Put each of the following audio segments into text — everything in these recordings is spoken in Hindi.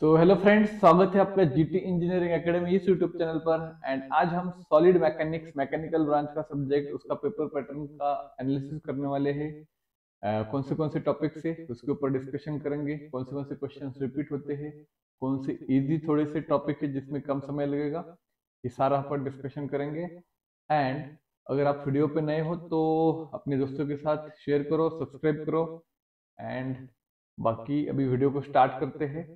तो हेलो फ्रेंड्स, स्वागत है आपका जीटी इंजीनियरिंग एकेडमी इस यूट्यूब चैनल पर। एंड आज हम सॉलिड मैकेनिक्स मैकेनिकल ब्रांच का सब्जेक्ट उसका पेपर पैटर्न का एनालिसिस करने वाले हैं। कौन से टॉपिक से उसके ऊपर डिस्कशन करेंगे, कौन से क्वेश्चन रिपीट होते हैं, कौन से इजी थोड़े से टॉपिक है जिसमें कम समय लगेगा, ये सारा पर डिस्कशन करेंगे। एंड अगर आप वीडियो पे नए हो तो अपने दोस्तों के साथ शेयर करो, सब्सक्राइब करो। एंड बाकी अभी वीडियो को स्टार्ट करते हैं।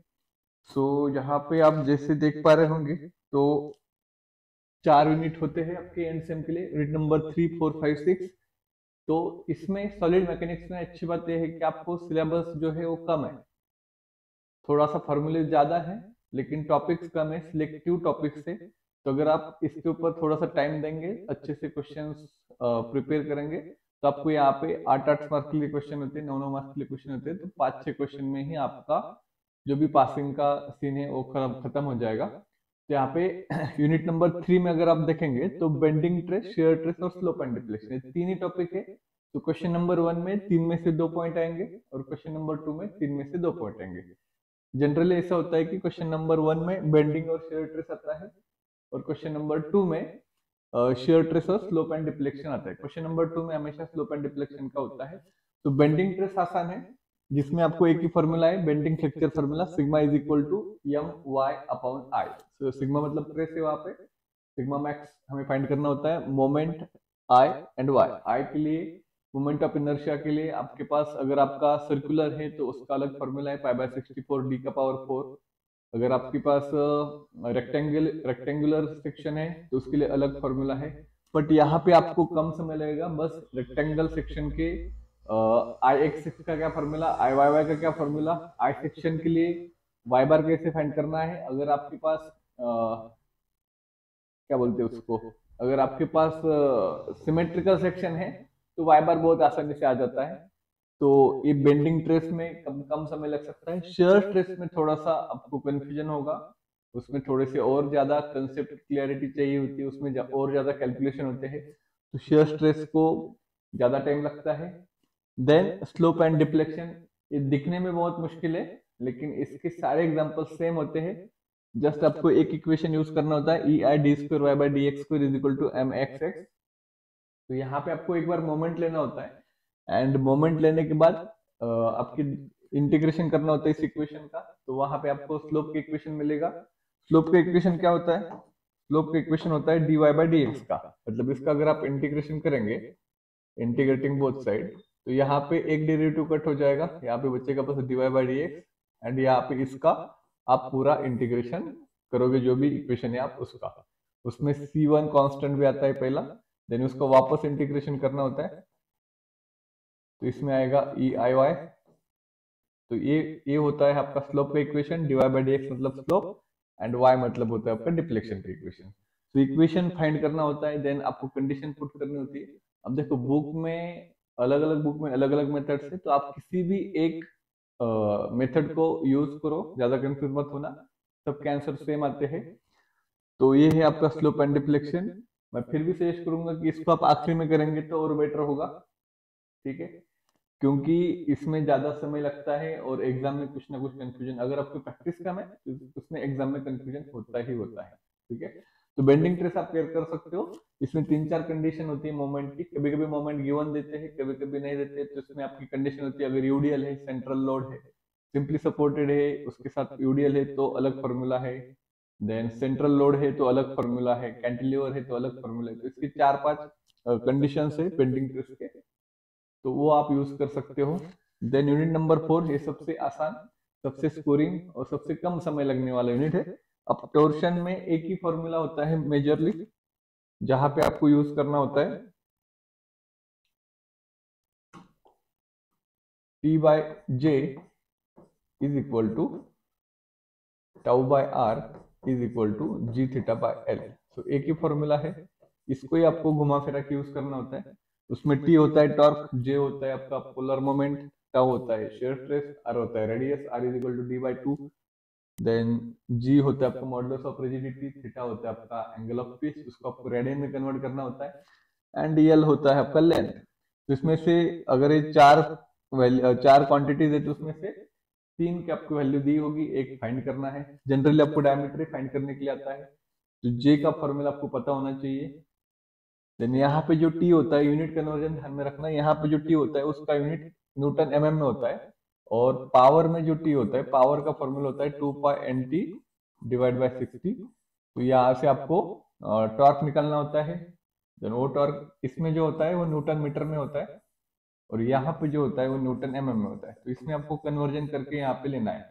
सो यहाँ पे आप जैसे देख पा रहे होंगे तो 4 यूनिट होते हैं आपके एंड सेम के लिए, यूनिट नंबर 3, 4, 5, 6। तो इसमें सॉलिड मैकेनिक्स में अच्छी बात यह है कि आपको सिलेबस जो है वो कम है, थोड़ा सा फॉर्मूले ज्यादा है, लेकिन टॉपिक्स कम है, सिलेक्टिव टॉपिक्स है। तो अगर आप इसके ऊपर थोड़ा सा टाइम देंगे, अच्छे से क्वेश्चंस प्रिपेयर करेंगे, तो आपको यहाँ पे 8-8 मार्क्स के लिए क्वेश्चन होते हैं, 9-9 मार्क्स के लिए क्वेश्चन होते हैं। तो 5-6 क्वेश्चन में ही आपका जो भी पासिंग का सीन है वो खत्म हो जाएगा। तो यहाँ पे यूनिट नंबर 3 में अगर आप देखेंगे तो बेंडिंग ट्रेस, शेयर ट्रेस और स्लोप एंड डिप्लेशन, ये तीन ही टॉपिक है। तो क्वेश्चन नंबर 1 में 3 में से 2 पॉइंट आएंगे और क्वेश्चन नंबर 2 में 3 में से 2 पॉइंट आएंगे। जनरली ऐसा होता है कि क्वेश्चन नंबर 1 में बेंडिंग और शेयर ट्रेस आता है और क्वेश्चन नंबर 2 में शेयर ट्रेस और स्लोप एंड डिफ्लेक्शन आता है। क्वेश्चन नंबर 2 में हमेशा स्लोप एंड डिफ्लेक्शन का होता है। तो बेंडिंग ट्रेस आसान है, जिसमें आपको एक ही फॉर्मूला है, bending fracture formula, sigma is equal to M Y upon I. तो सिग्मा मतलब ट्रेस है, वहां पे सिग्मा मैक्स हमें फाइंड करना होता है, मोमेंट आई एंड वाई। आई के लिए मोमेंट ऑफ इनर्शिया के लिए आपके पास, अगर आपका सर्कुलर है तो उसका अलग फॉर्मूला है, पाई/64 डी का पावर 4। अगर आपके पास रेक्टेंगुलर सेक्शन है तो उसके लिए अलग फॉर्मूला है। बट यहाँ पे आपको कम समय लगेगा, बस रेक्टेंगल सेक्शन के आई एक्स का क्या फॉर्मूला, आई वाई वाई का क्या फॉर्मूला, आई सेक्शन के लिए वाई बार कैसे फाइंड करना है। अगर आपके पास क्या बोलते हैं उसको, अगर आपके पास सिमेट्रिकल सेक्शन है तो वाई बार बहुत आसानी से आ जाता है। तो ये बेंडिंग ट्रेस में कम कम समय लग सकता है। शेयर ट्रेस में थोड़ा सा आपको कंफ्यूजन होगा, उसमें थोड़े से और ज्यादा कंसेप्ट क्लियरिटी चाहिए होती है, उसमें और ज्यादा कैलकुलेशन होते हैं। तो शेयर स्ट्रेस को ज्यादा टाइम लगता है। देन स्लोप एंड डिफ्लेक्शन, ये दिखने में बहुत मुश्किल है, लेकिन इसके सारे एग्जांपल सेम होते हैं। जस्ट आपको एक इक्वेशन यूज करना होता है, E I D square Y by D X square is equal to M X X. तो यहाँ पे आपको एक बार मोमेंट लेना होता है एंड मोमेंट लेने के बाद आपकी इंटीग्रेशन करना होता है इस इक्वेशन का। तो वहां पे आपको स्लोप का इक्वेशन मिलेगा। स्लोप का इक्वेशन क्या होता है, स्लोप का इक्वेशन होता है D Y by D X का। मतलब इसका अगर आप इंटीग्रेशन करेंगे, इंटीग्रेटिंग बोथ साइड, तो यहाँ पे एक डेरिवेटिव कट हो जाएगा, यहाँ पे बचेगा बस D Y by D X. And यहाँ पे इसका आप पूरा इंटीग्रेशन करोगे, जो भी इक्वेशन है आप उसका, उसमें C1 कांस्टेंट भी आता है पहला, देन उसको वापस इंटीग्रेशन करना होता है। तो इसमें आएगा ई आई वाई। तो ये होता है आपका स्लोप का equation, D Y by D X मतलब स्लोप, एंड वाई मतलब होता है आपका डिफ्लेक्शन का इक्वेशन। तो इक्वेशन फाइंड करना होता है, देन आपको कंडीशन पुट करनी होती है। अब देखो बुक में, अलग अलग बुक में अलग अलग मेथड्स है, तो आप किसी भी एक मेथड को यूज करो, ज्यादा कंफ्यूज मत होना, सबके आंसर सेम आते हैं। तो ये है आपका स्लोप एंड डिफ्लेक्शन। मैं फिर भी सजेस्ट करूंगा कि इसको आप आखिरी में करेंगे तो और बेटर होगा, ठीक है, क्योंकि इसमें ज्यादा समय लगता है और एग्जाम में कुछ ना कुछ कंफ्यूजन, अगर आपकी प्रैक्टिस कम है तो उसमें एग्जाम में कंफ्यूजन होता ही होता है, ठीक है। तो बेंडिंग ट्रेस आप क्लियर कर सकते हो। इसमें 3-4 कंडीशन होती है मोमेंट की, कभी कभी मोमेंट गिवन देते हैं, कभी कभी नहीं देते। तो इसमें आपकी कंडीशन होती है, अगर यूडीएल है, सेंट्रल लोड है, सिंपली सपोर्टेड है, उसके साथ यूडीएल है तो अलग फॉर्मूला है, देन सेंट्रल लोड है तो अलग फॉर्मूला है, कैंटिलीवर है तो अलग फॉर्मूला है। तो इसकी 4-5 कंडीशन है बेंडिंग ट्रेस के, तो वो आप यूज कर सकते हो। देन यूनिट नंबर 4, ये सबसे आसान, सबसे स्कोरिंग और सबसे कम समय लगने वाला यूनिट है। अब टोर्शन में एक ही फॉर्मूला होता है मेजरली, जहां पे आपको यूज करना होता है T by J is equal to tau by R is equal to G theta by L. तो एक ही फॉर्मूला है, इसको ही आपको घुमा फिरा के यूज करना होता है। उसमें टी होता है टॉर्क, जे होता है आपका पोलर मोमेंट, टाउ होता है शेयर स्ट्रेस, आर होता है radius, R is equal to D by 2। Then G होता है आपका मॉडुलस ऑफ रिजिडिटी, थीटा होता है आपका एंगल ऑफ पिच, उसको आपको रेडियन में कन्वर्ट करना होता है, एंड एल होता है आपका लेंथ। तो इसमें से अगर ये चार क्वांटिटीज है तो उसमें से तीन की आपको वैल्यू दी होगी, एक फाइंड करना है। जनरली आपको डायमीटर फाइंड करने के लिए आता है, तो जे का फॉर्मूला आपको पता होना चाहिए। देन यहाँ पे जो टी होता है, यूनिट कन्वर्जन ध्यान में रखना, यहाँ पे जो टी होता है उसका यूनिट न्यूटन एमएम में होता है, और पावर में जो टी होता है, पावर का फॉर्मूला होता है 2π डिवाइड बाय 60। तो यहाँ से आपको टॉर्क निकालना होता है। देन वो टॉर्क इसमें जो होता है वो न्यूटन मीटर में होता है, और यहाँ पे जो होता है वो न्यूटन एमएम में होता है। तो इसमें आपको कन्वर्जन करके यहाँ पे लेना है,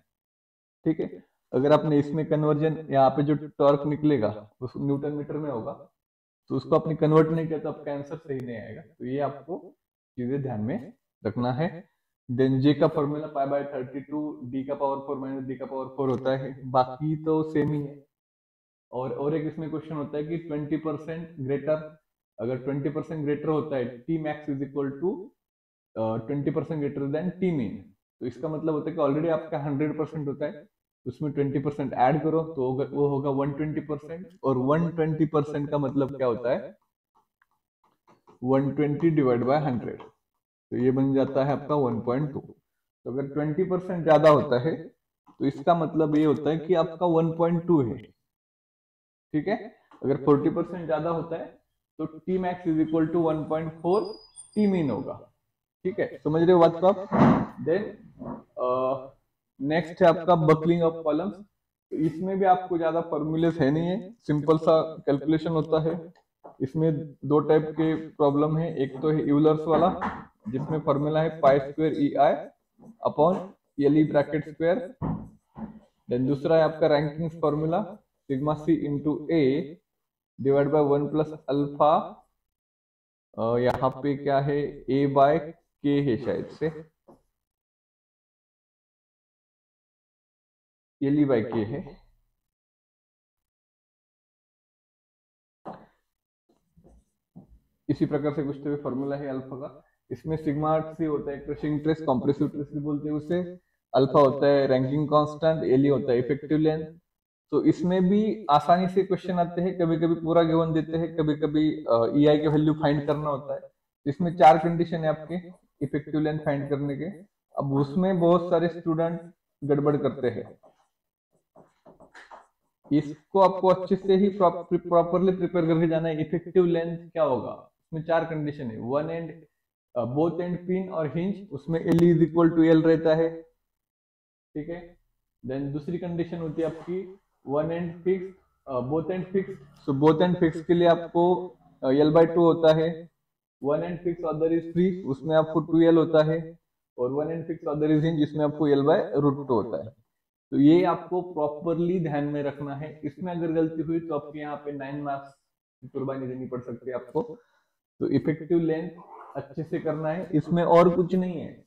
ठीक है। अगर आपने इसमें कन्वर्जन, यहाँ पे जो टॉर्क निकलेगा वो न्यूटन मीटर में होगा, तो उसको आपने कन्वर्ट नहीं किया तो आपका आंसर सही नहीं आएगा। तो ये आपको चीजें ध्यान में रखना है। देन जे का फॉर्मूला π/32, डी का पावर 4 माइनस डी का पावर 4 होता है, बाकी तो सेम ही है। और एक इसमें क्वेश्चन होता है कि 20% ग्रेटर, अगर 20% ग्रेटर होता है T max is equal to 20% greater than T mean, तो इसका मतलब होता है कि ऑलरेडी आपका 100% होता है, उसमें 20% ऐड करो तो वो होगा 120%, और 120% का मतलब क्या होता है, 120 डिवाइड बाय 100, तो ये बन जाता है आपका 1.2। तो अगर 20% ज्यादा होता है तो इसका मतलब ये होता है कि आपका 1.2 है, ठीक है। अगर 40% ज्यादा होता है तो T max is equal to 1.4 T mean होगा, ठीक है। समझ रहे हो बात को आप। देन नेक्स्ट है आपका बकलिंग ऑफ कॉलम्स। तो इसमें भी आपको ज्यादा फॉर्मूलेस है नहीं है, सिंपल सा कैलकुलेशन होता है। इसमें दो टाइप के प्रॉब्लम है, एक तो है यूलर्स वाला जिसमें फॉर्मूला है π² EI upon L bracket square. Then दूसरा है आपका ranking formula sigma C into A divide by 1 plus alpha, यहाँ पे क्या है A बाय के है शायद से, एल बाय के है। इसी प्रकार से कुछ तो फॉर्मूला है अल्फा का। इसमें सिग्मा सी होता है क्रशिंग स्ट्रेस, कॉम्प्रेसिव स्ट्रेस भी बोलते हैं उसे। अल्फा होता है रैंकिंग कांस्टेंट, एल होता है इफेक्टिव लेंथ। तो इसमें भी आसानी से क्वेश्चन आते हैं, कभी कभी पूरा गिवन देते हैं, कभी कभी EI के वैल्यू फाइंड करना होता है। इसमें 4 कंडीशन है आपके इफेक्टिव लेंथ फाइंड करने के। अब उसमें बहुत सारे स्टूडेंट गड़बड़ करते हैं, इसको आपको अच्छे से ही प्रॉपरली प्रिपेयर करके जाना है। इफेक्टिव लेंथ क्या होगा, उसमें 4 कंडीशन है, one end both end pin और हिंज, उसमें L is equal to L रहता है, ठीक है। देन दूसरी कंडीशन होती है आपकी one and fix, both and fix. So both and fix के लिए आपको L/2 होता है। One and fix other is free, उसमें आपको 2L होता है। और one and fix other is hinge, जिसमें आपको L/√2 होता है। तो ये आपको प्रॉपरली ध्यान में रखना है। इसमें अगर गलती हुई तो आपके यहाँ पे 9 मार्क्स की कुर्बानी देनी पड़ सकती है आपको। तो इफेक्टिव लेंथ अच्छे से करना है, इसमें और कुछ नहीं है।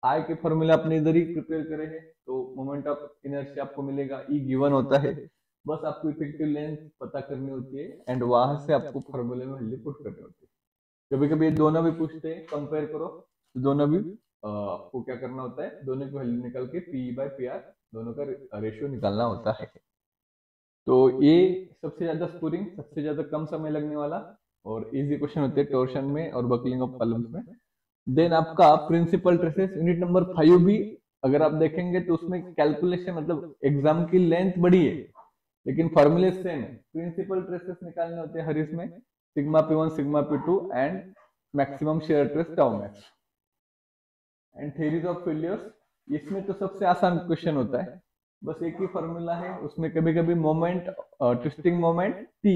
आई के फॉर्मूला अपने इधर ही प्रिपेयर करे हैं तो मोमेंट ऑफ इनर्शिया आपको मिलेगा, ई गिवन होता है। बस आपको इफेक्टिव लेंथ पता करनी होती है एंड वहां से आपको फॉर्मूले में वैल्यू पुट करनी होती है। कभी कभी ये दोनों भी पूछते हैं, कंपेयर करो तो दोनों भी आपको क्या करना होता है, दोनों की वैल्यू निकाल के P/PR दोनों का रेशियो निकालना होता है। तो ये सबसे ज्यादा स्कोरिंग, सबसे ज्यादा कम समय लगने वाला और इजी क्वेश्चन होते हैं टॉर्शन में और बकलिंग ऑफ कॉलम्स में। देन आपका प्रिंसिपल ट्रेसेस यूनिट नंबर 5 भी अगर आप देखेंगे तो उसमें कैलकुलेशन मतलब एग्जाम की लेंथ बड़ी है लेकिन फॉर्मूले सेम है। प्रिंसिपल ट्रेसेस निकालने होते हैं हर इसमें sigma P1 sigma P2 and maximum share trace tau max. And theories of failures, इसमें तो सबसे आसान क्वेश्चन होता है, बस एक ही फॉर्मूला है। उसमें कभी कभी मोमेंट, ट्विस्टिंग मोमेंट T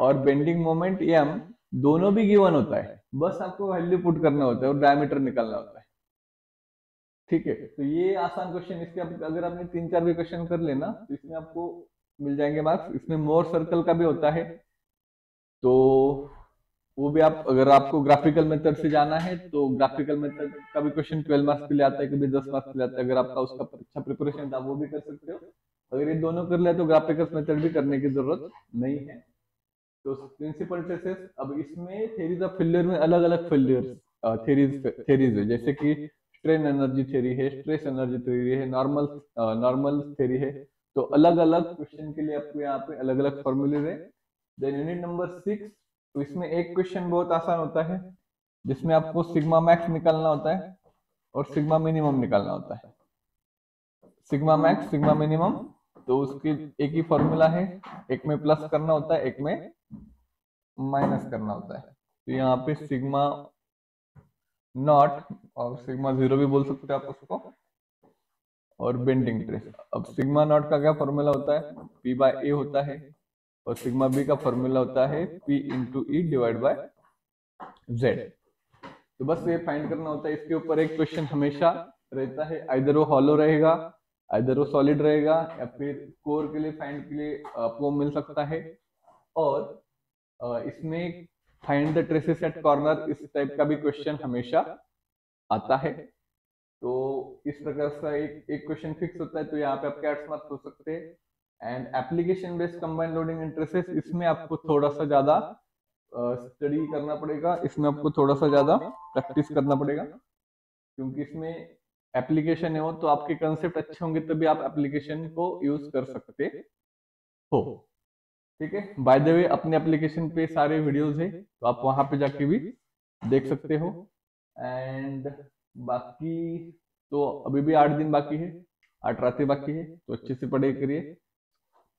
और बेंडिंग मोमेंट M दोनों भी गिवन होता है, बस आपको वैल्यू पुट करना होता है और डायमीटर निकालना होता है, ठीक है। तो ये आसान क्वेश्चन, इसके अगर आपने 3-4 भी क्वेश्चन कर लेना तो इसमें आपको मिल जाएंगे मार्क्स। इसमें मोर सर्कल का भी होता है, तो वो भी आप, अगर आपको ग्राफिकल मेथड से जाना है तो ग्राफिकल मेथड का भी क्वेश्चन 12 मार्क्स के लिए आता है, कभी 10 मार्क्स के लिए आता है। अगर आपका उसका अच्छा प्रिपरेशन था वो भी कर सकते हो। अगर ये दोनों कर लिया तो ग्राफिकल मेथड भी करने की जरूरत नहीं है। तो प्रिंसिपल ट्रेसेस, अब इसमें थ्योरीज ऑफ फेलियर में अलग अलग फेलियर थ्योरीज है, जैसे कि स्ट्रेन एनर्जी थ्योरी है, स्ट्रेस एनर्जी थ्योरी है, नॉर्मल थ्योरी है। तो अलग अलग क्वेश्चन के लिए आपको यहाँ पे अलग अलग फॉर्मूले है। देन यूनिट नंबर 6, तो इसमें एक क्वेश्चन बहुत आसान होता है जिसमें आपको सिग्मा मैक्स निकालना होता है और सिग्मा मिनिमम निकालना होता है। सिग्मा मैक्स सिग्मा मिनिमम, तो उसकी एक ही फॉर्मूला है, एक में प्लस करना होता है, एक में माइनस करना होता है। तो यहाँ पे सिग्मा नॉट और सिग्मा जीरो भी बोल सकते हैं आप उसको, और बेंडिंग ट्रेस। अब सिग्मा नॉट का क्या फॉर्मूला होता है, पी बाय ए होता है, और सिग्मा बी का फॉर्मूला होता है P into E divide by Z. तो बस ये फाइंड करना होता है। इसके ऊपर एक क्वेश्चन हमेशा रहता है, आइदर वो हॉलो रहेगा, आइदर वो सॉलिड रहेगा, या फिर कोर के लिए फाइंड के लिए आपको मिल सकता है। और इसमें find the traces at corner, इस टाइप का भी क्वेश्चन हमेशा आता है। तो इस प्रकार का एक क्वेश्चन फिक्स होता है, तो यहाँ पे आपके 8 मार्क्स हो सकते हैं। And application based combined loading and traces, इसमें आपको थोड़ा सा ज्यादा स्टडी करना पड़ेगा, इसमें आपको थोड़ा सा ज्यादा प्रैक्टिस करना पड़ेगा, क्योंकि इसमें एप्लीकेशन है वो, तो आपके कंसेप्ट अच्छे होंगे तभी आप एप्लीकेशन को यूज कर सकते हो। ठीक है, बाय द वे अपने एप्लीकेशन पे सारे वीडियोस है, तो आप वहां पे जाके भी देख सकते हो। एंड बाकी तो अभी भी 8 दिन बाकी है, 8 रातें बाकी है, तो अच्छे से पढ़ाई करिए।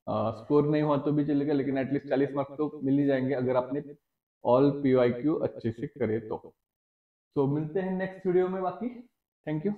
स्कोर नहीं हुआ तो भी चलेगा, लेकिन एटलीस्ट 40 मार्क्स तो मिल ही जाएंगे अगर आपने ऑल PYQ अच्छे से करे तो। मिलते हैं नेक्स्ट वीडियो में, बाकी थैंक यू।